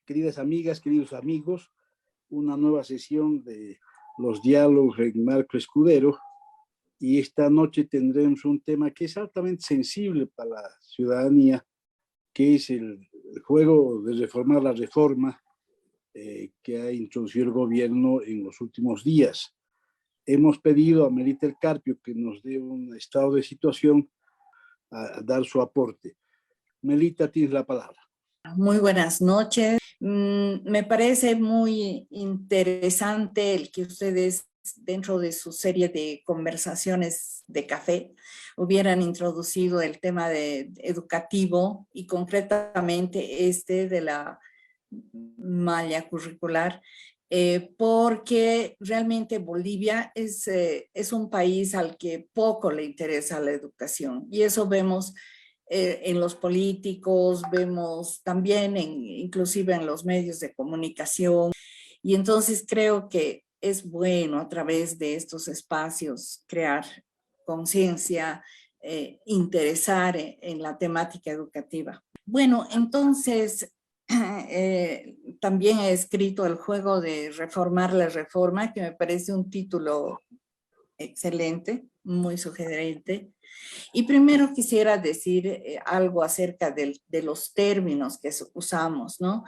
queridas amigas, queridos amigos, una nueva sesión de los diálogos en Marco Escudero, y esta noche tendremos un tema que es altamente sensible para la ciudadanía, que es el juego de reformar la reforma que ha introducido el gobierno en los últimos días. Hemos pedido a Melita El Carpio que nos dé un estado de situación a dar su aporte. Melita, tienes la palabra. Muy buenas noches. Me parece muy interesante el que ustedes, dentro de su serie de conversaciones de café, hubieran introducido el tema educativo y concretamente de la malla curricular, porque realmente Bolivia es un país al que poco le interesa la educación, y eso vemos en los políticos, vemos también inclusive en los medios de comunicación, y entonces creo que es bueno a través de estos espacios crear conciencia, interesar en la temática educativa. Bueno, entonces también he escrito El juego de reformar la reforma, que me parece un título excelente, muy sugerente. Y primero quisiera decir algo acerca de los términos que usamos, ¿no?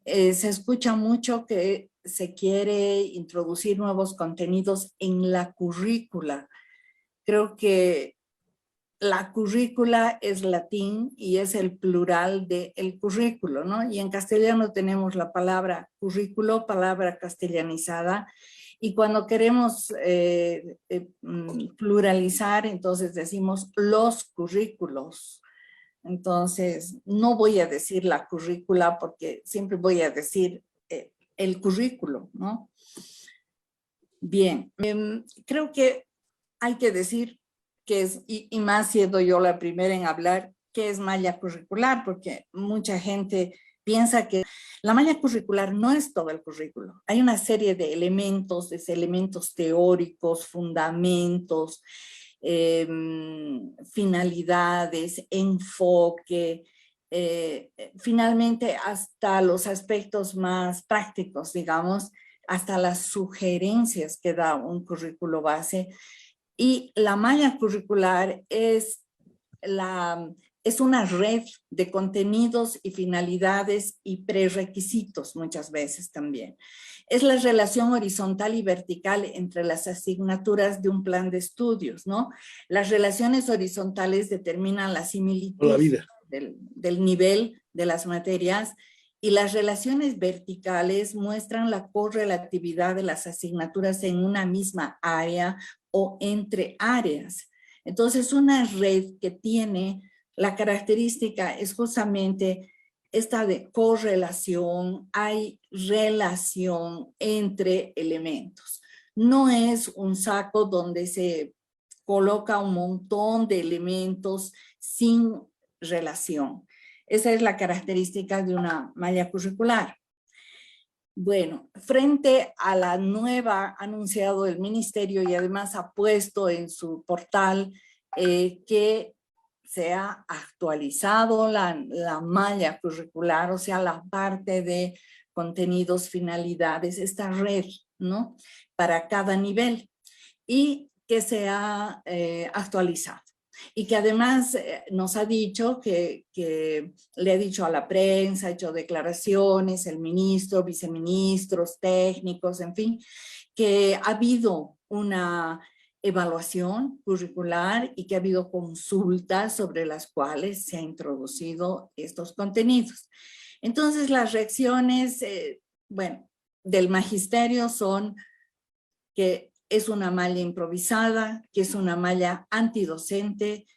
Se escucha mucho que se quiere introducir nuevos contenidos en la currícula. Creo que la currícula es latín y es el plural de el currículo, ¿no? Y en castellano tenemos la palabra currículo, palabra castellanizada, y cuando queremos pluralizar, entonces decimos los currículos. Entonces, no voy a decir la currícula porque siempre voy a decir el currículo, ¿no? Bien, creo que hay que decir que es, y más siendo yo la primera en hablar, qué es malla curricular, porque mucha gente piensa que la malla curricular no es todo el currículo. Hay una serie de elementos, desde elementos teóricos, fundamentos, finalidades, enfoque, finalmente hasta los aspectos más prácticos, digamos, hasta las sugerencias que da un currículo base. Y la malla curricular es una red de contenidos y finalidades y prerequisitos muchas veces también. Es la relación horizontal y vertical entre las asignaturas de un plan de estudios, ¿no? Las relaciones horizontales determinan la similitud del nivel de las materias, y las relaciones verticales muestran la correlatividad de las asignaturas en una misma área o entre áreas. Entonces, una red que tiene la característica es justamente esta de correlación, hay relación entre elementos. No es un saco donde se coloca un montón de elementos sin relación. Esa es la característica de una malla curricular. Bueno, frente a la nueva anunciado el ministerio, y además ha puesto en su portal que se ha actualizado la malla curricular, o sea, la parte de contenidos, finalidades, esta red, ¿no? Para cada nivel, y que se ha actualizado. Y que además nos ha dicho que le ha dicho a la prensa, ha hecho declaraciones, el ministro, viceministros, técnicos, en fin, que ha habido una evaluación curricular y que ha habido consultas sobre las cuales se han introducido estos contenidos. Entonces, las reacciones, bueno, del magisterio son que es una malla improvisada, que es una malla antidocente,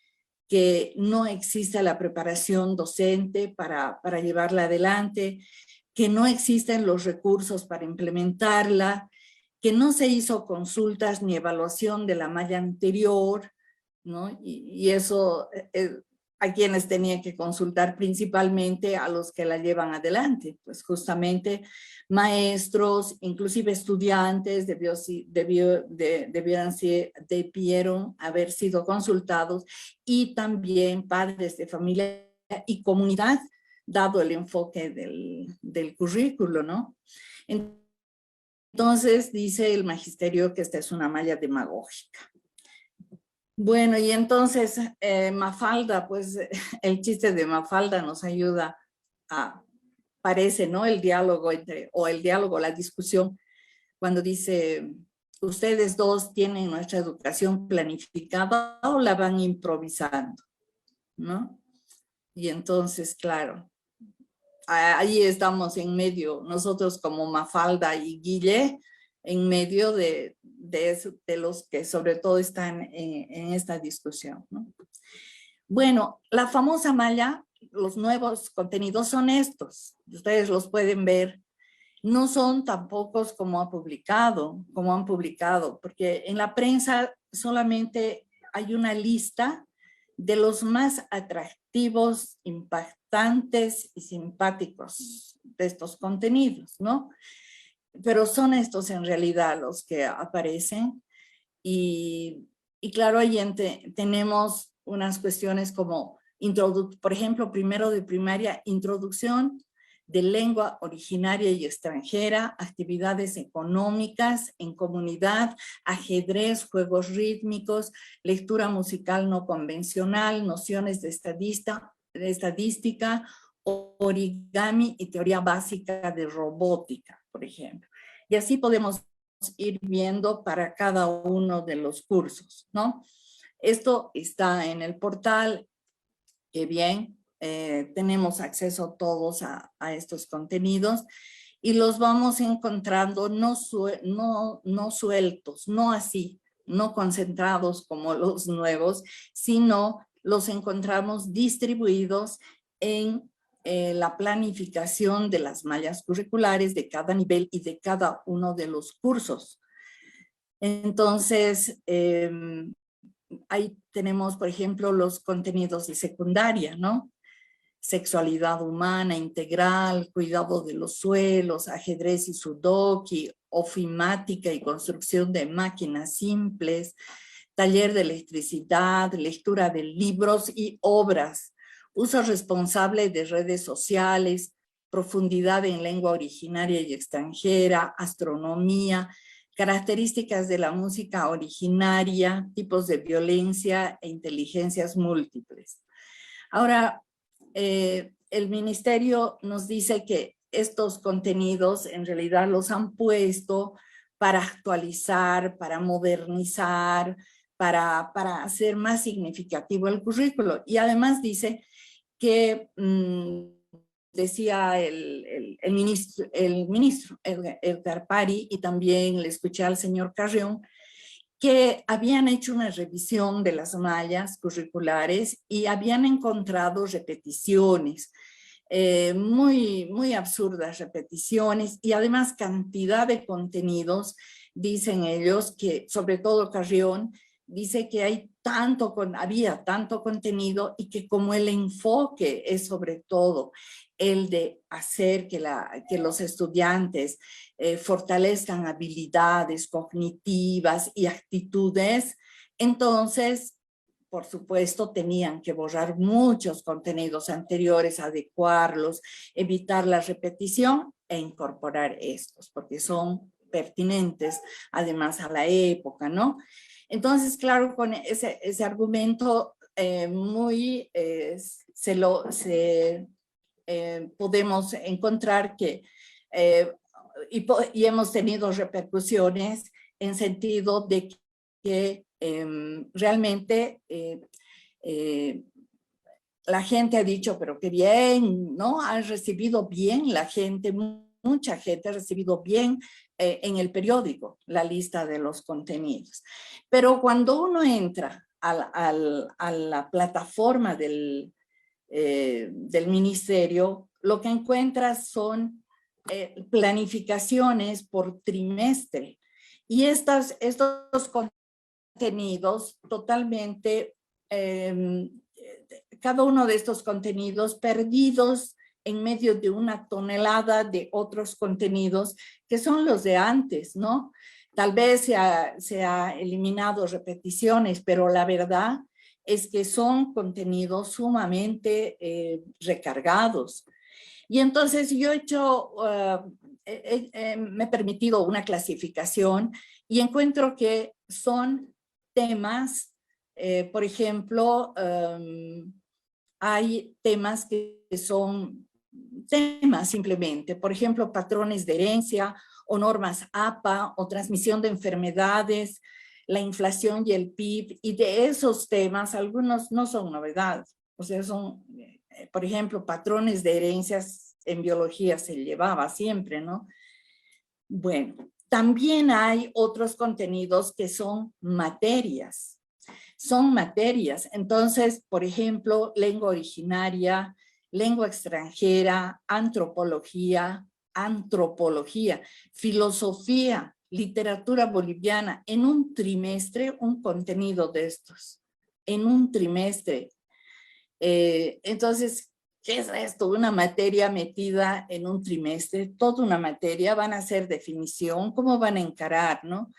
que no existe la preparación docente para llevarla adelante, que no existen los recursos para implementarla, que no se hizo consultas ni evaluación de la malla anterior, ¿no? Y eso a quienes tenía que consultar, principalmente a los que la llevan adelante, pues justamente maestros, inclusive estudiantes debieron haber sido consultados, y también padres de familia y comunidad dado el enfoque del currículo, ¿no? Entonces dice el magisterio que esta es una malla demagógica. Bueno, y entonces Mafalda, pues el chiste de Mafalda nos ayuda a, parece, ¿no? El diálogo la discusión, cuando dice, ustedes dos tienen nuestra educación planificada o la van improvisando, ¿no? Y entonces, claro, ahí estamos en medio, nosotros como Mafalda y Guille, en medio de los que sobre todo están en esta discusión, ¿no? Bueno, la famosa malla, los nuevos contenidos son estos, ustedes los pueden ver, no son tan pocos como han publicado, porque en la prensa solamente hay una lista de los más atractivos, impactantes y simpáticos de estos contenidos, ¿no? Pero son estos en realidad los que aparecen y claro, ahí tenemos unas cuestiones como, por ejemplo, primero de primaria, introducción de lengua originaria y extranjera, actividades económicas en comunidad, ajedrez, juegos rítmicos, lectura musical no convencional, nociones de estadística, origami y teoría básica de robótica, por ejemplo. Y así podemos ir viendo para cada uno de los cursos, ¿no? Esto está en el portal, que bien, tenemos acceso todos a estos contenidos y los vamos encontrando no sueltos, no así, no concentrados como los nuevos, sino los encontramos distribuidos en la planificación de las mallas curriculares de cada nivel y de cada uno de los cursos. Entonces, ahí tenemos, por ejemplo, los contenidos de secundaria, ¿no? Sexualidad humana integral, cuidado de los suelos, ajedrez y sudoku, ofimática y construcción de máquinas simples, taller de electricidad, lectura de libros y obras, uso responsable de redes sociales, profundidad en lengua originaria y extranjera, astronomía, características de la música originaria, tipos de violencia e inteligencias múltiples. Ahora, el ministerio nos dice que estos contenidos en realidad los han puesto para actualizar, para modernizar, para hacer más significativo el currículo. Y además dice que, decía el ministro Edgar Pari, y también le escuché al señor Carrión, que habían hecho una revisión de las mallas curriculares y habían encontrado repeticiones, muy absurdas repeticiones, y además cantidad de contenidos, dicen ellos, que sobre todo Carrión dice que había tanto contenido y que como el enfoque es sobre todo el de hacer que los estudiantes fortalezcan habilidades cognitivas y actitudes, entonces, por supuesto, tenían que borrar muchos contenidos anteriores, adecuarlos, evitar la repetición e incorporar estos, porque son pertinentes además a la época, ¿no? Entonces, claro, con ese argumento podemos encontrar que y hemos tenido repercusiones en sentido de que realmente la gente ha dicho, pero qué bien, ¿no? Ha recibido bien la gente, mucha gente ha recibido bien en el periódico la lista de los contenidos. Pero cuando uno entra a la plataforma del ministerio, lo que encuentra son planificaciones por trimestre. Y estos contenidos totalmente, cada uno de estos contenidos perdidos en medio de una tonelada de otros contenidos que son los de antes, ¿no? Tal vez se ha eliminado repeticiones, pero la verdad es que son contenidos sumamente recargados. Y entonces yo he hecho, me he permitido una clasificación y encuentro que son temas, por ejemplo, hay temas que son temas simplemente, por ejemplo, patrones de herencia o normas APA o transmisión de enfermedades, la inflación y el PIB, y de esos temas algunos no son novedades, o sea, son, por ejemplo, patrones de herencias en biología se llevaba siempre, ¿no? Bueno, también hay otros contenidos que son materias. Son materias. Entonces, por ejemplo, lengua originaria, lengua extranjera, antropología, filosofía, literatura boliviana, en un trimestre, un contenido de estos, en un trimestre. Entonces, ¿qué es esto? Una materia metida en un trimestre, toda una materia, van a hacer definición, cómo van a encarar, ¿no?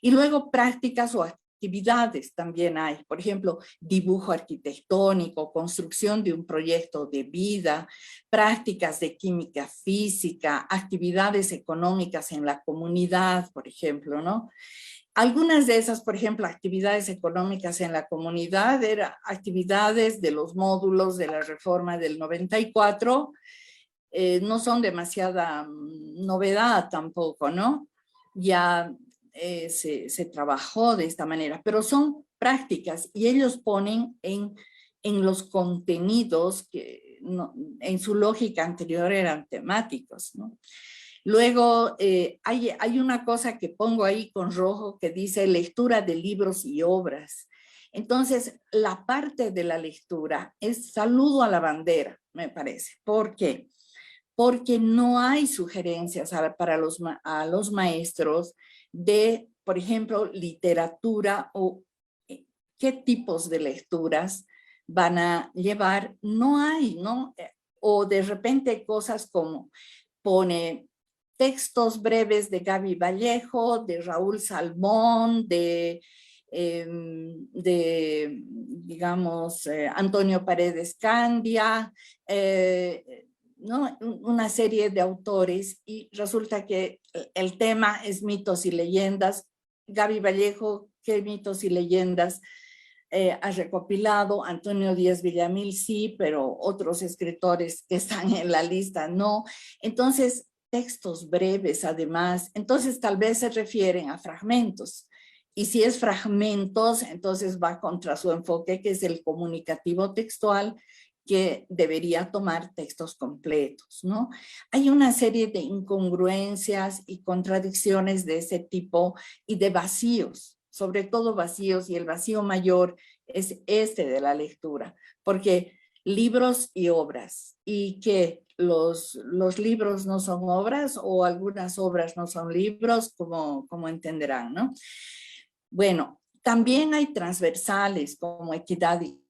Y luego prácticas o actividades también hay, por ejemplo, dibujo arquitectónico, construcción de un proyecto de vida, prácticas de química física, actividades económicas en la comunidad, por ejemplo, ¿no? Algunas de esas, por ejemplo, actividades económicas en la comunidad, eran actividades de los módulos de la reforma del 94, no son demasiada novedad tampoco, ¿no? Ya se trabajó de esta manera, pero son prácticas y ellos ponen en los contenidos que no, en su lógica anterior eran temáticos, ¿no? Luego hay una cosa que pongo ahí con rojo que dice lectura de libros y obras. Entonces, la parte de la lectura es saludo a la bandera, me parece. ¿Por qué? Porque no hay sugerencias para a los maestros de, por ejemplo, literatura o qué tipos de lecturas van a llevar. No hay, ¿no? O de repente cosas como pone textos breves de Gaby Vallejo, de Raúl Salmón, digamos, Antonio Paredes Candia, ¿no? Una serie de autores, y resulta que el tema es mitos y leyendas. Gaby Vallejo, ¿qué mitos y leyendas ha recopilado? Antonio Díaz Villamil sí, pero otros escritores que están en la lista no. Entonces, textos breves además, entonces tal vez se refieren a fragmentos. Y si es fragmentos, entonces va contra su enfoque, que es el comunicativo textual, que debería tomar textos completos, ¿no? Hay una serie de incongruencias y contradicciones de ese tipo y de vacíos, sobre todo vacíos, y el vacío mayor es este de la lectura, porque libros y obras, y que los libros no son obras o algunas obras no son libros, como entenderán, ¿no? Bueno, también hay transversales como equidad y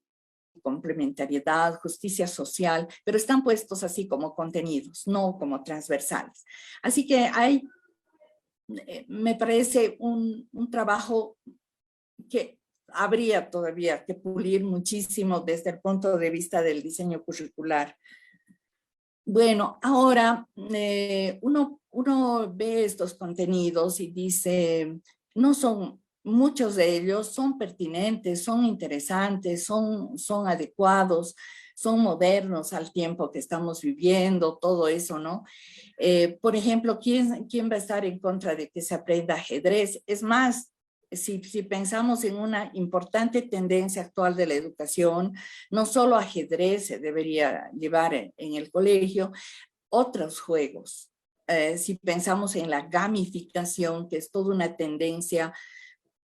complementariedad, justicia social, pero están puestos así como contenidos, no como transversales. Así que hay, me parece un trabajo que habría todavía que pulir muchísimo desde el punto de vista del diseño curricular. Bueno, ahora uno ve estos contenidos y dice, no son, muchos de ellos son pertinentes, son interesantes, son adecuados, son modernos al tiempo que estamos viviendo, todo eso, ¿no? Por ejemplo, ¿quién va a estar en contra de que se aprenda ajedrez? Es más, si pensamos en una importante tendencia actual de la educación, no solo ajedrez se debería llevar en el colegio, otros juegos. Si pensamos en la gamificación, que es toda una tendencia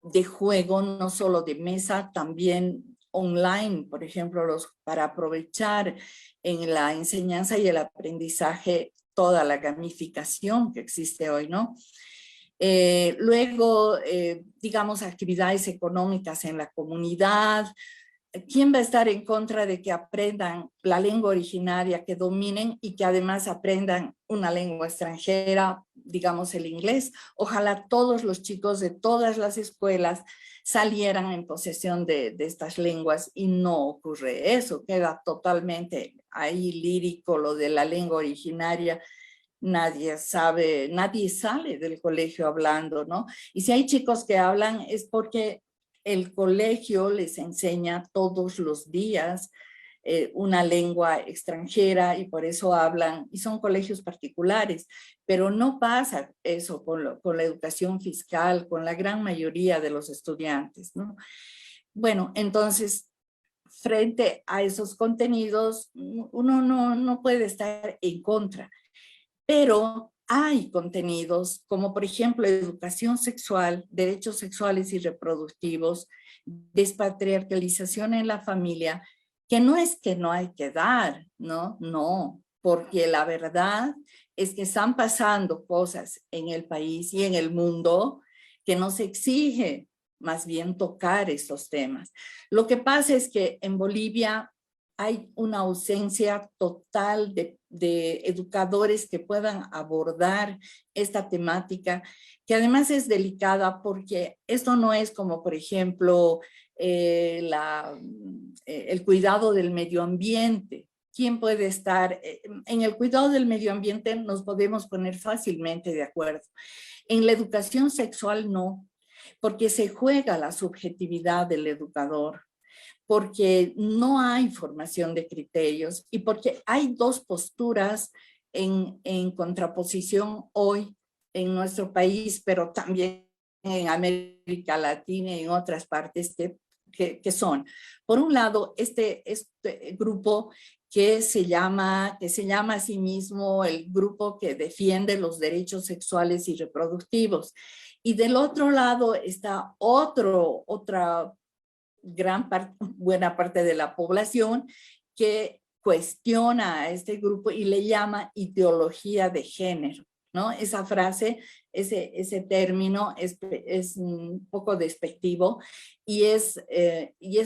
de juego, no solo de mesa, también online, por ejemplo, para aprovechar en la enseñanza y el aprendizaje toda la gamificación que existe hoy, ¿no? Luego, digamos, actividades económicas en la comunidad. ¿Quién va a estar en contra de que aprendan la lengua originaria, que dominen y que además aprendan una lengua extranjera? digamos, el inglés. Ojalá todos los chicos de todas las escuelas salieran en posesión de estas lenguas y no ocurre eso, queda totalmente ahí lírico lo de la lengua originaria. Nadie sabe, nadie sale del colegio hablando, ¿no? Y si hay chicos que hablan es porque el colegio les enseña todos los días una lengua extranjera y por eso hablan, y son colegios particulares, pero no pasa eso con la educación fiscal, con la gran mayoría de los estudiantes, ¿no? Bueno, entonces, frente a esos contenidos, uno no puede estar en contra, pero hay contenidos como por ejemplo educación sexual, derechos sexuales y reproductivos, despatriarcalización en la familia, que no es que no hay que dar, ¿no? No, porque la verdad es que están pasando cosas en el país y en el mundo que nos exige más bien tocar estos temas. Lo que pasa es que en Bolivia hay una ausencia total de educadores que puedan abordar esta temática, que además es delicada porque esto no es como, por ejemplo, el cuidado del medio ambiente. ¿Quién puede estar? En el cuidado del medio ambiente nos podemos poner fácilmente de acuerdo. En la educación sexual no, porque se juega la subjetividad del educador, porque no hay formación de criterios y porque hay dos posturas en contraposición hoy en nuestro país, pero también en América Latina y en otras partes que son, por un lado, este grupo que se llama a sí mismo el grupo que defiende los derechos sexuales y reproductivos. Y del otro lado está otra buena parte de la población que cuestiona a este grupo y le llama ideología de género, ¿no? Esa frase, ese término es un poco despectivo y es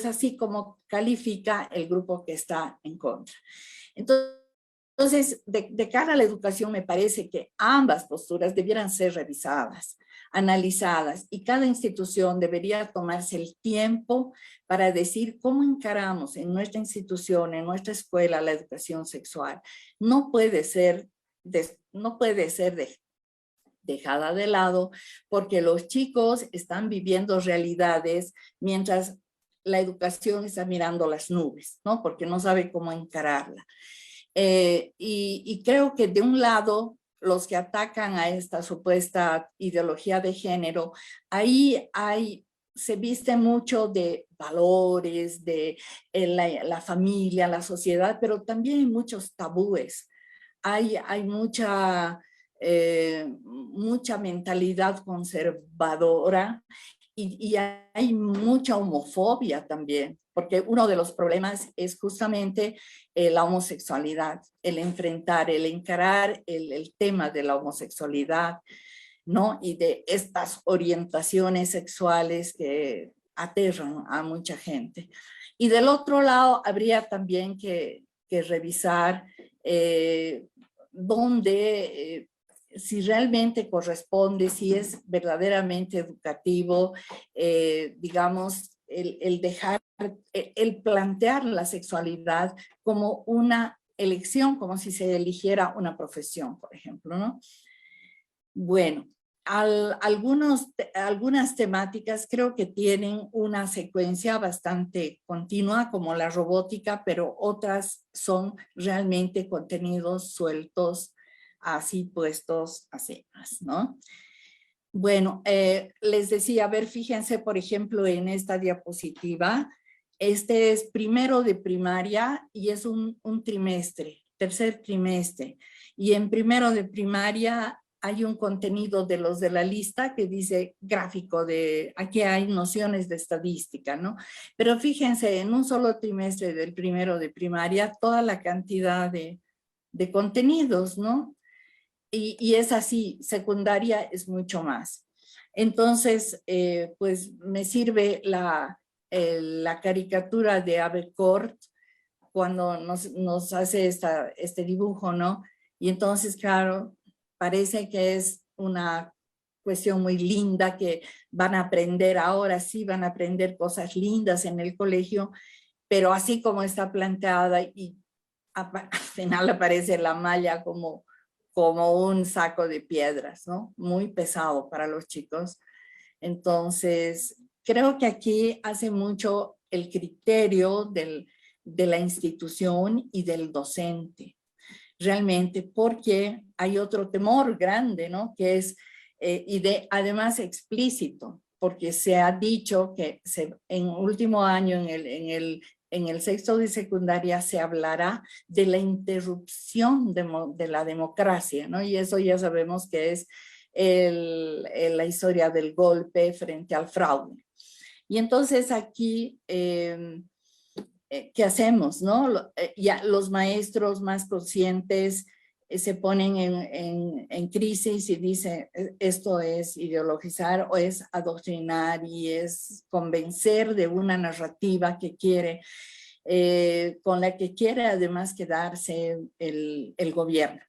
así como califica el grupo que está en contra. Entonces, de cara a la educación, me parece que ambas posturas debieran ser revisadas, analizadas, y cada institución debería tomarse el tiempo para decir cómo encaramos en nuestra institución, en nuestra escuela, la educación sexual. No puede ser dejada de lado porque los chicos están viviendo realidades mientras la educación está mirando las nubes, ¿no? Porque no sabe cómo encararla. Y creo que de un lado, los que atacan a esta supuesta ideología de género, ahí se viste mucho de valores, de la familia, la sociedad, pero también hay muchos tabúes. Hay mucha mentalidad conservadora y hay mucha homofobia también, porque uno de los problemas es justamente la homosexualidad, el enfrentar, el encarar el tema de la homosexualidad, ¿no? Y de estas orientaciones sexuales que aterran a mucha gente. Y del otro lado, habría también que revisar dónde si realmente corresponde, si es verdaderamente educativo, digamos, el plantear la sexualidad como una elección, como si se eligiera una profesión, por ejemplo, ¿no? Bueno, algunas temáticas creo que tienen una secuencia bastante continua, como la robótica, pero otras son realmente contenidos sueltos, así puestos a secas, ¿no? Bueno, les decía, a ver, fíjense, por ejemplo, en esta diapositiva, este es primero de primaria y es un trimestre, tercer trimestre. Y en primero de primaria hay un contenido de los de la lista que dice gráfico de, aquí hay nociones de estadística, ¿no? Pero fíjense, en un solo trimestre del primero de primaria, toda la cantidad de contenidos, ¿no? Y es así, secundaria es mucho más. Entonces, pues me sirve la caricatura de Abercort cuando nos hace este dibujo, ¿no? Y entonces, claro, parece que es una cuestión muy linda que van a aprender ahora, sí van a aprender cosas lindas en el colegio, pero así como está planteada y al final aparece la malla como un saco de piedras, ¿no? Muy pesado para los chicos. Entonces, creo que aquí hace mucho el criterio de la institución y del docente, realmente, porque hay otro temor grande, ¿no? Que es, además explícito, porque se ha dicho que en último año, en el sexto de secundaria, se hablará de la interrupción de la democracia, ¿no? Y eso ya sabemos que es la historia del golpe frente al fraude. Y entonces aquí, ¿qué hacemos? ¿No? Ya los maestros más conscientes se ponen en crisis y dicen, esto es ideologizar o es adoctrinar y es convencer de una narrativa que quiere, con la que quiere además quedarse el gobierno.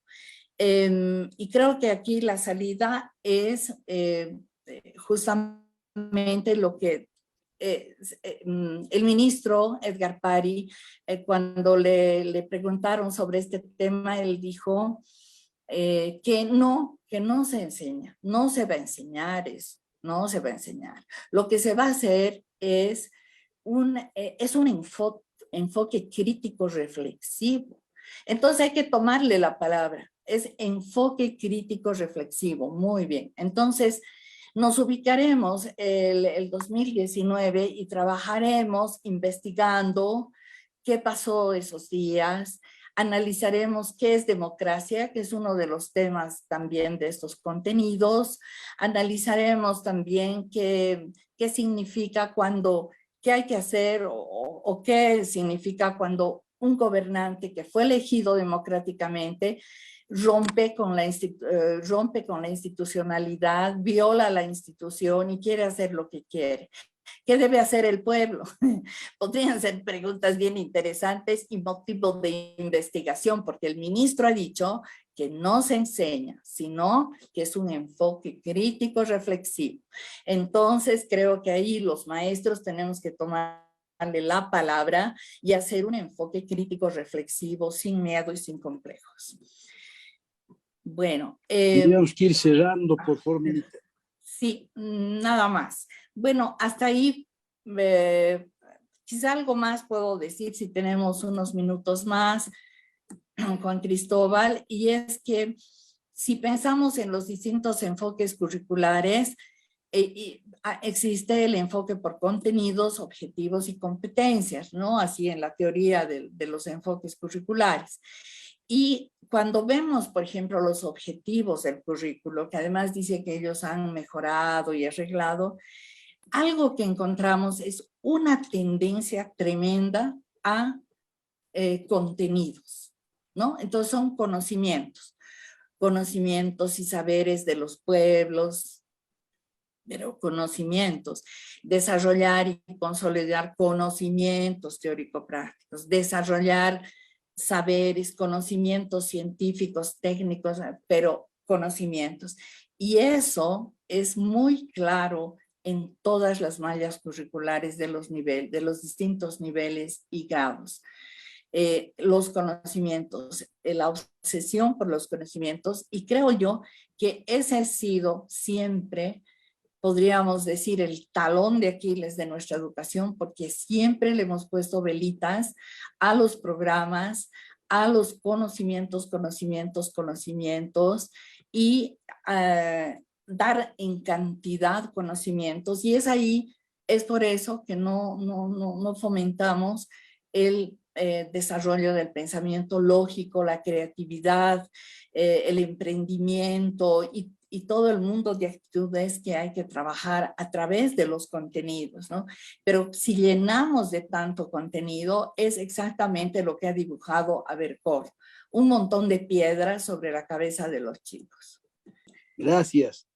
Y creo que aquí la salida es justamente lo que el ministro Edgar Pari, cuando le preguntaron sobre este tema, él dijo que no se enseña, no se va a enseñar eso, no se va a enseñar. Lo que se va a hacer es un enfoque crítico reflexivo. Entonces hay que tomarle la palabra, es enfoque crítico reflexivo, muy bien. Entonces nos ubicaremos el 2019 y trabajaremos investigando qué pasó esos días, analizaremos qué es democracia, que es uno de los temas también de estos contenidos, analizaremos también qué significa cuando, qué hay que hacer o qué significa cuando un gobernante que fue elegido democráticamente rompe con la institucionalidad, viola la institución y quiere hacer lo que quiere. ¿Qué debe hacer el pueblo? Podrían ser preguntas bien interesantes y motivo de investigación, porque el ministro ha dicho que no se enseña, sino que es un enfoque crítico reflexivo. Entonces, creo que ahí los maestros tenemos que tomarle la palabra y hacer un enfoque crítico reflexivo sin miedo y sin complejos. Bueno. Tendríamos que ir cerrando, por favor, Milita. Sí, nada más. Bueno, hasta ahí, quizá algo más puedo decir si tenemos unos minutos más, Juan Cristóbal, y es que si pensamos en los distintos enfoques curriculares, existe el enfoque por contenidos, objetivos y competencias, ¿no? Así en la teoría de los enfoques curriculares. Y cuando vemos, por ejemplo, los objetivos del currículo, que además dice que ellos han mejorado y arreglado, algo que encontramos es una tendencia tremenda a contenidos, ¿no? Entonces son conocimientos y saberes de los pueblos, pero conocimientos, desarrollar y consolidar conocimientos teórico-prácticos, desarrollar saberes, conocimientos científicos, técnicos, pero conocimientos. Y eso es muy claro en todas las mallas curriculares de los distintos niveles y grados. Los conocimientos, la obsesión por los conocimientos, y creo yo que ese ha sido siempre, podríamos decir, el talón de Aquiles de nuestra educación, porque siempre le hemos puesto velitas a los programas, a los conocimientos, y dar en cantidad conocimientos. Y es por eso que no fomentamos el desarrollo del pensamiento lógico, la creatividad, el emprendimiento y todo el mundo de actitudes que hay que trabajar a través de los contenidos, ¿no? Pero si llenamos de tanto contenido, es exactamente lo que ha dibujado Abercorn, un montón de piedras sobre la cabeza de los chicos. Gracias.